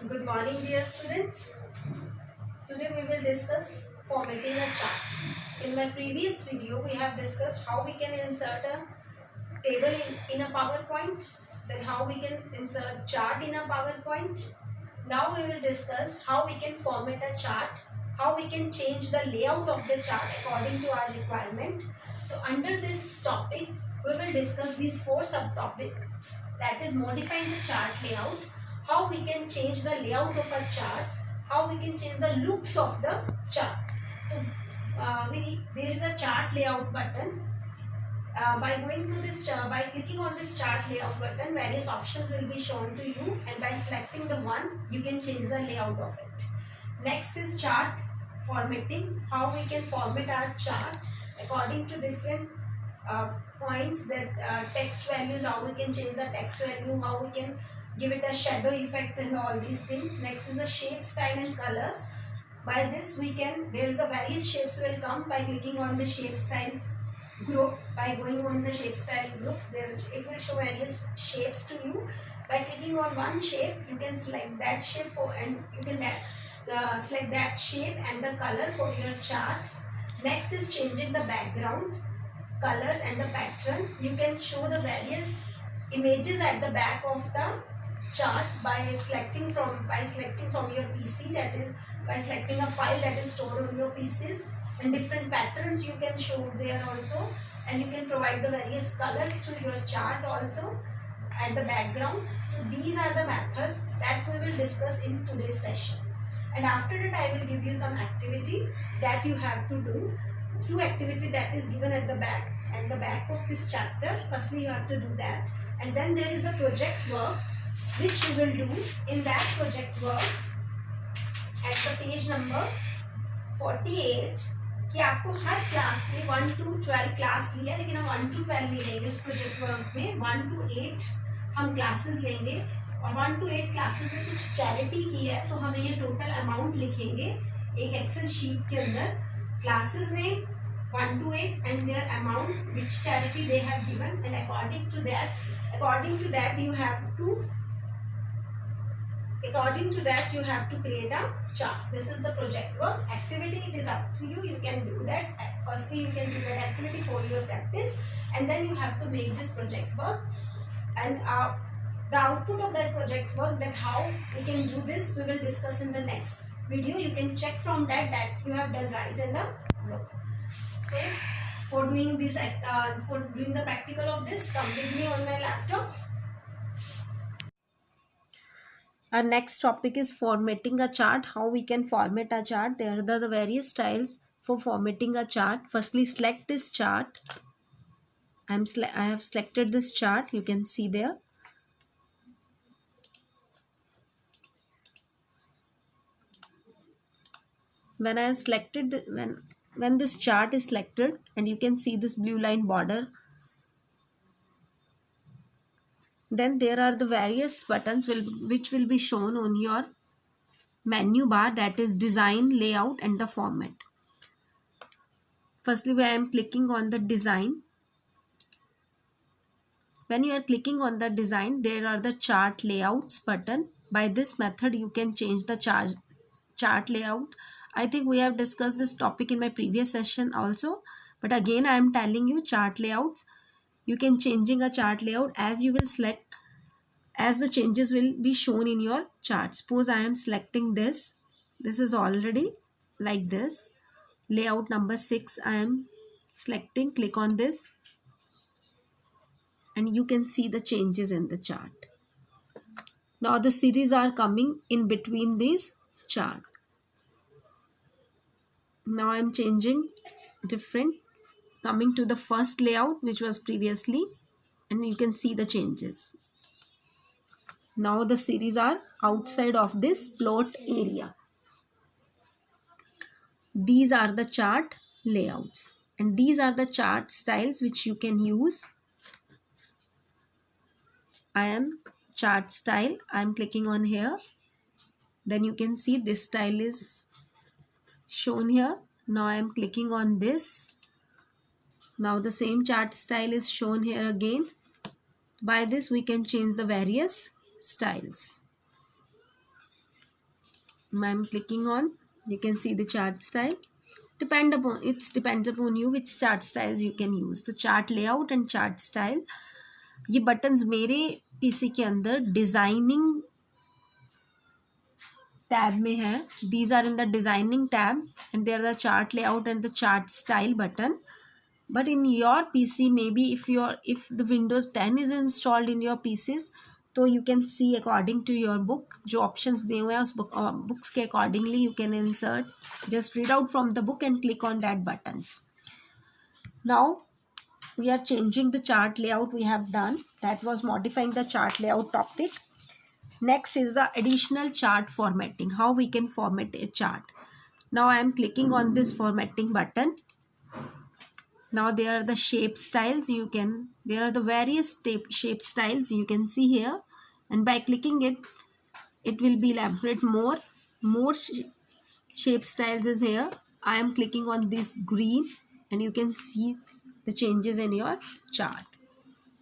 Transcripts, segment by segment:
Good morning, dear students. Today we will discuss formatting a chart. In my previous video, we have discussed how we can insert a table in a PowerPoint, then how we can insert chart in a PowerPoint. Now we will discuss how we can format a chart, how we can change the layout of the chart according to our requirement. So under this topic, we will discuss these four subtopics, that is modifying the chart layout, how we can change the layout of a chart, how we can change the looks of the chart. So, there is a chart layout button. By going through this chart, by clicking on this chart layout button, various options will be shown to you, and by selecting the one, you can change the layout of it. Next is chart formatting, how we can format our chart according to different points, that text values, how we can change the text value, how we can give it a shadow effect and all these things. Next is the shape, style and colors. By this we can, there is a various shapes will come by clicking on the shape styles group. By going on the shape style group, there it will show various shapes to you. By clicking on one shape, you can select that shape and you can select that shape and the color for your chart. Next is changing the background colors and the pattern. You can show the various images at the back of the chart by selecting from your PC, that is by selecting a file that is stored on your PCs, and different patterns you can show there also, and you can provide the various colors to your chart also at the background. So these are the methods that we will discuss in today's session, and after that I will give you some activity that you have to do. Through activity that is given at the back of this chapter. Firstly you have to do that, and then there is the project work which you will do. In that project work at the page number 48 कि आपको हर class में 1 to 12 class लिया, लेकिन हम 1 to 12 नहीं लेंगे उस project work में, 1 to 8 हम क्लासेस लेंगे, और 1 to 8 क्लासेस में कुछ चैरिटी की है तो हमें ये टोटल अमाउंट लिखेंगे एक एक्सेल शीट के अंदर. क्लासेस ने 1 to 8 and their amount which charity they have given, and according to that you have to create a chart. This is the project work. Activity, it is up to you. You can do that. Firstly, you can do that activity for your practice, and then you have to make this project work. And the output of that project work, that how we can do this, we will discuss in the next video. You can check from that you have done right and wrong. So, for doing this, for doing the practical of this, come with me on my laptop. Our next topic is formatting a chart. How we can format a chart. There are the various styles for formatting a chart. Firstly, select this chart. I have selected this chart. You can see there. When I have selected when this chart is selected, and you can see this blue line border, then there are the various buttons which will be shown on your menu bar, that is design, layout and the format. Firstly, I am clicking on the design. When you are clicking on the design, there are the chart layouts button. By this method you can change the chart layout. I think we have discussed this topic in my previous session also, but again I am telling you chart layouts. You can changing a chart layout as you will select, as the changes will be shown in your chart. Suppose I am selecting this is already like this. Layout number 6 I am selecting. Click on this and you can see the changes in the chart. Now the series are coming in between these chart. Now I am changing different, coming to the first layout which was previously, and you can see the changes. Now the series are outside of this plot area. These are the chart layouts, and these are the chart styles which you can use. I am chart style. I am clicking on here. Then you can see this style is shown here. Now I am clicking on this. Now the same chart style is shown here again. By this we can change the various styles. I'm clicking on, you can see the chart style. Depends upon you which chart styles you can use. तो chart layout and chart style, ये buttons मेरे PC के अंदर designing tab में है. These are in the designing tab and they are the chart layout and the chart style button. But in your PC, maybe if the Windows 10 is installed in your PCs, तो you can see according to your book जो options दिए हुए हैं उस books के accordingly you can insert. Just read out from the book and click on that buttons. Now we are changing the chart layout. We have done that, was modifying the chart layout topic. Next is the additional chart formatting, how we can format a chart. Now I am clicking on this formatting button. Now there are the shape styles. There are the various shape styles you can see here, and by clicking it will be elaborate more. More shape styles is here. I am clicking on this green and you can see the changes in your chart.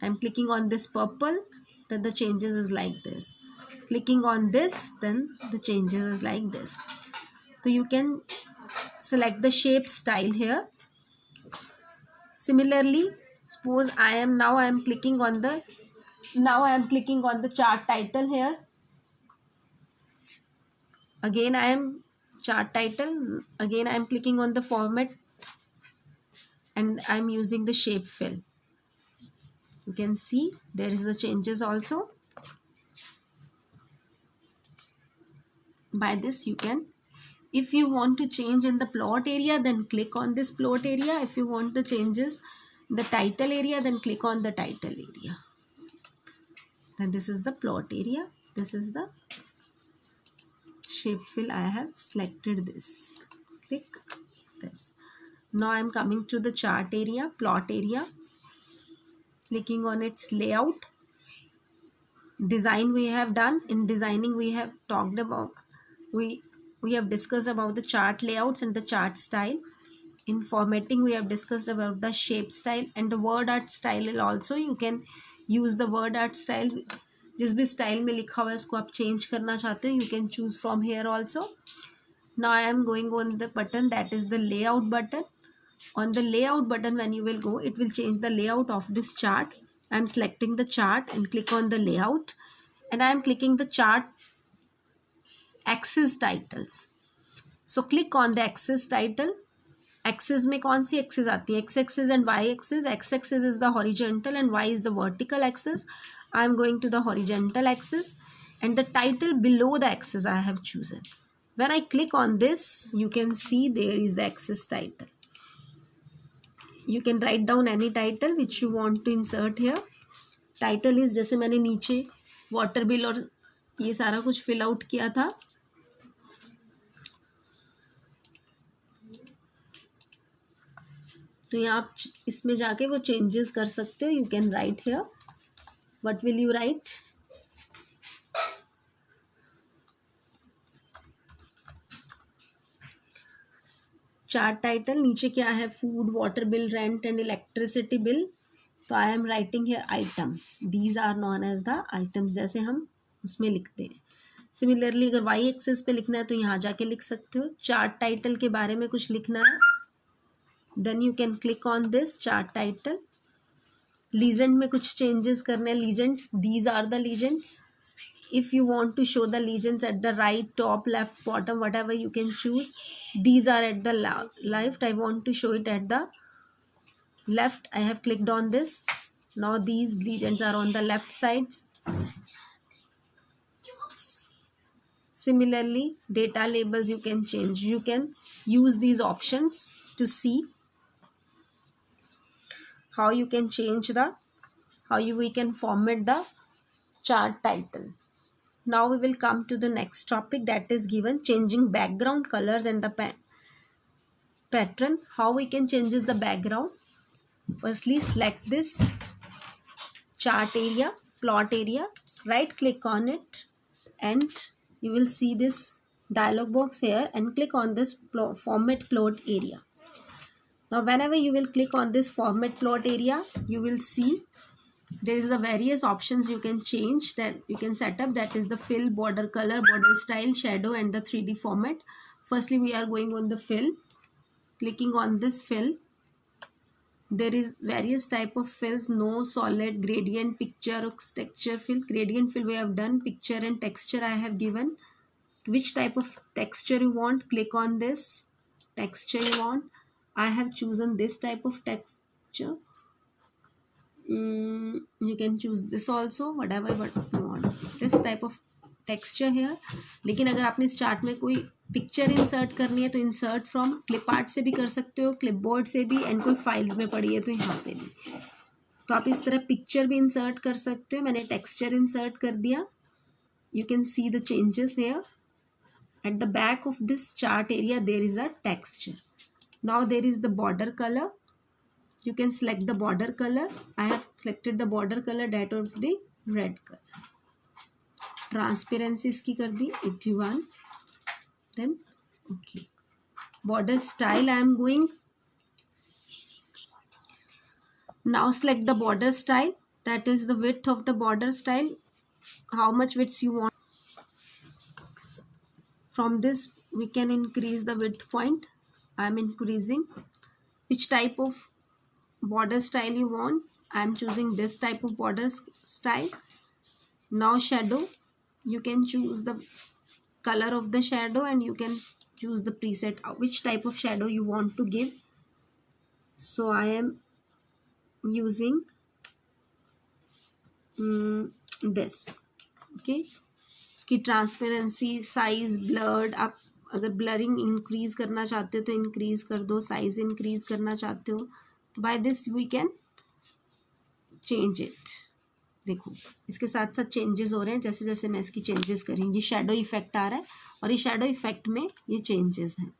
I am clicking on this purple, then the changes is like this. Clicking on this, then the changes is like this. So you can select the shape style here. Similarly, suppose I am clicking on the chart title here. Again I am chart title. Again I am clicking on the format and I am using the shape fill. You can see there is the changes also. By this you can, if you want to change in the plot area, then click on this plot area. If you want the changes in the title area, then click on the title area. Then this is the plot area. This is the shape fill. I have selected this. Click this. Now I am coming to the chart area, plot area. Clicking on its layout. Design we have done. In designing we have talked about, we have discussed about the chart layouts and the chart style. In formatting we have discussed about the shape style and the word art style also. You can use the word art style. जिस भी style में लिखा हुआ है उसको आप change करना चाहते हो, you can choose from here also. Now I am going on the button that is the layout button. On the layout button, when you will go, it will change the layout of this chart. I am selecting the chart and click on the layout, and I am clicking the chart axis titles. So click on the axis title. Axis में कौन सी axis आती है? X axis and Y axis. X axis is the horizontal and Y is the vertical axis. I am going to the horizontal axis, and the title below the axis I have chosen. When I click on this, you can see there is the axis title. You can write down any title which you want to insert here. Title is, जैसे मैंने नीचे water bill और ये सारा कुछ fill out किया था, तो यहाँ आप इसमें जाके वो changes कर सकते हो. You can write here. What will you write? Chart title, नीचे क्या है? Food, water bill, rent and electricity bill. तो I am writing here items. These are known as the items, जैसे हम उसमें लिखते हैं. Similarly, अगर y axis पे लिखना है तो यहाँ जाके लिख सकते हो. Chart title के बारे में कुछ लिखना है, then you can click on this chart title. Legend में कुछ changes करने हैं. Legends, these are the legends. If you want to show the legends at the right, top, left, bottom, whatever you can choose. These are at the left. I want to show it at the left. I have clicked on this. Now these legends are on the left sides. Similarly, data labels you can change. You can use these options to see how you can change we can format the chart title. Now we will come to the next topic, that is given changing background colors and the pattern. How we can change the background? Firstly, select this chart area, plot area, right click on it, and you will see this dialog box here, and click on this format plot area. Now whenever you will click on this format plot area, you will see there is the various options you can change, that you can set up, that is the fill, border color, border style, shadow, and the 3D format. Firstly, we are going on the fill. Clicking on this fill, there is various type of fills: no, solid, gradient, picture, or texture fill. Gradient fill we have done, picture and texture I have given. Which type of texture you want, click on this texture you want. I have chosen this type of texture. You can choose this also, whatever you want, this type of texture here. लेकिन अगर आपने इस chart में कोई picture insert करनी है तो insert from clip art से भी कर सकते हो, क्लिपबोर्ड से भी, एंड कोई फाइल्स में पड़ी है तो यहाँ से भी। तो आप इस तरह पिक्चर भी इंसर्ट कर सकते हो। मैंने टेक्सचर इंसर्ट कर दिया। You can see the changes here. At the back of this chart area there is a texture. Now there is the border color. You can select the border color. I have selected the border color, that of the red color. Transparency इसकी कर दी 81. Then okay. Border style I am going. Now select the border style. That is the width of the border style. How much width you want. From this we can increase the width point. I am increasing. Which type of border style you want? I am choosing this type of border style. Now shadow, you can choose the color of the shadow and you can choose the preset which type of shadow you want to give. So I am using this. Okay, की transparency, size, blurred, आप अगर blurring increase करना चाहते हो तो increase कर दो, size increase करना चाहते हो तो by this we can change it. देखो इसके साथ साथ चेंजेस हो रहे हैं जैसे जैसे मैं इसकी चेंजेस कर रही हूँ। ये शेडो इफेक्ट आ रहा है और ये शेडो इफेक्ट में ये चेंजेस हैं।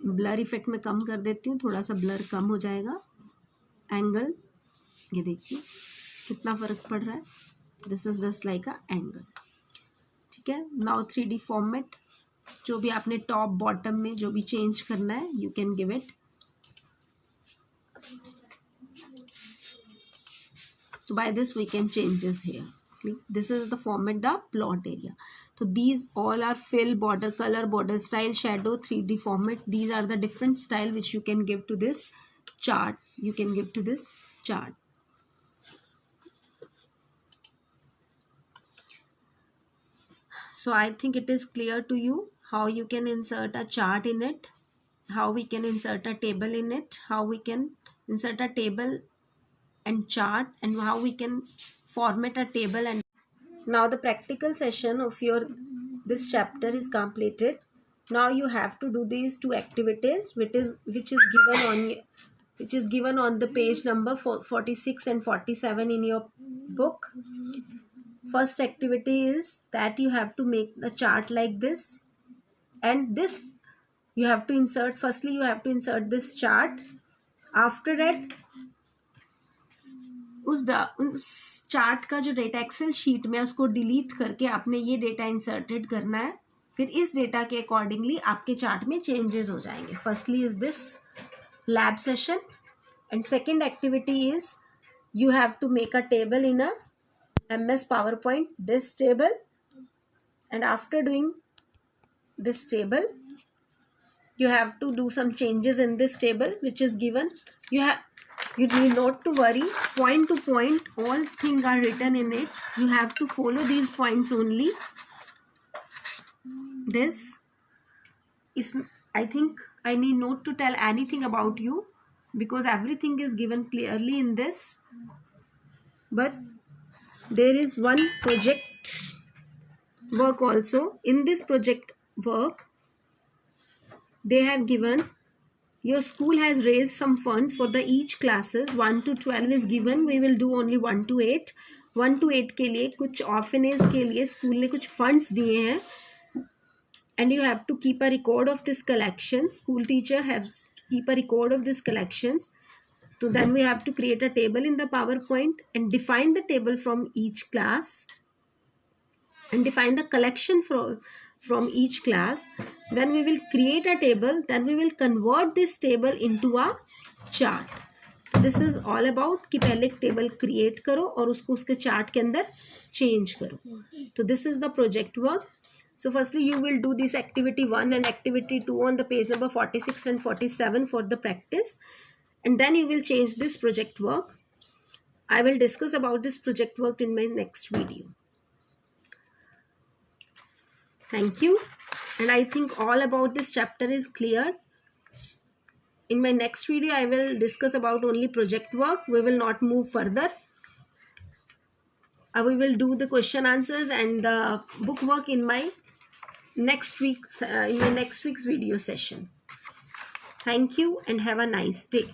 ब्लर इफेक्ट में कम कर देती हूँ, थोड़ा सा ब्लर कम हो जाएगा। एंगल, ये देखिए कितना फ़र्क पड़ रहा है। This is just like a angle. ठीक है, नाउ 3D फॉर्मेट, जो भी आपने टॉप बॉटम में जो भी चेंज करना है you can give it. So by this we can changes here. Okay? This is the format, the plot area. So these all are fill, border color, border style, shadow, 3D format. These are the different style which you can give to this chart. You can give to this chart. So I think it is clear to you how you can insert a chart in it, how we can insert a table in it, how we can insert a table and chart, and how we can format a table. And now the practical session of your this chapter is completed. Now you have to do these two activities which is given on the page number 46 and 47 in your book. First activity is that you have to make the chart like this, and this you have to insert. Firstly you have to insert this chart. After that उस chart का जो data Excel sheet में उसको delete करके आपने ये data inserted करना है। फिर इस डेटा के अकॉर्डिंगली आपके चार्ट में चेंजेस हो जाएंगे। Firstly is this lab session, and second activity is you have to make a table in a MS PowerPoint, this table, and after doing this table you have to do some changes in this table which is given. You need not to worry, point to point all things are written in it. You have to follow these points only. This is, I think I need not to tell anything about you because everything is given clearly in this. But there is one project work also. In this project work they have given, your school has raised some funds for the each classes 1 to 12 is given. We will do only 1 to 8. 1 to 8 के लिए कुछ orphanage के लिए school ने कुछ funds दिए हैं, and you have to keep a record of this collection. School teacher have keep a record of this collections. So then we have to create a table in the PowerPoint and define the table from each class and define the collection from each class. When we will create a table, then we will convert this table into a chart. This is all about कि पहले एक table create करो और उसको उसके chart के अंदर change करो. तो this is the project work. So firstly you will do this activity 1 and activity 2 on the page number 46 and 47 for the practice, and then you will change this project work. I will discuss about this project work in my next video. Thank you, and I think all about this chapter is clear. In my next video I will discuss about only project work. We will not move further. We will do the question answers and the book work in my next week's video session. Thank you and have a nice day.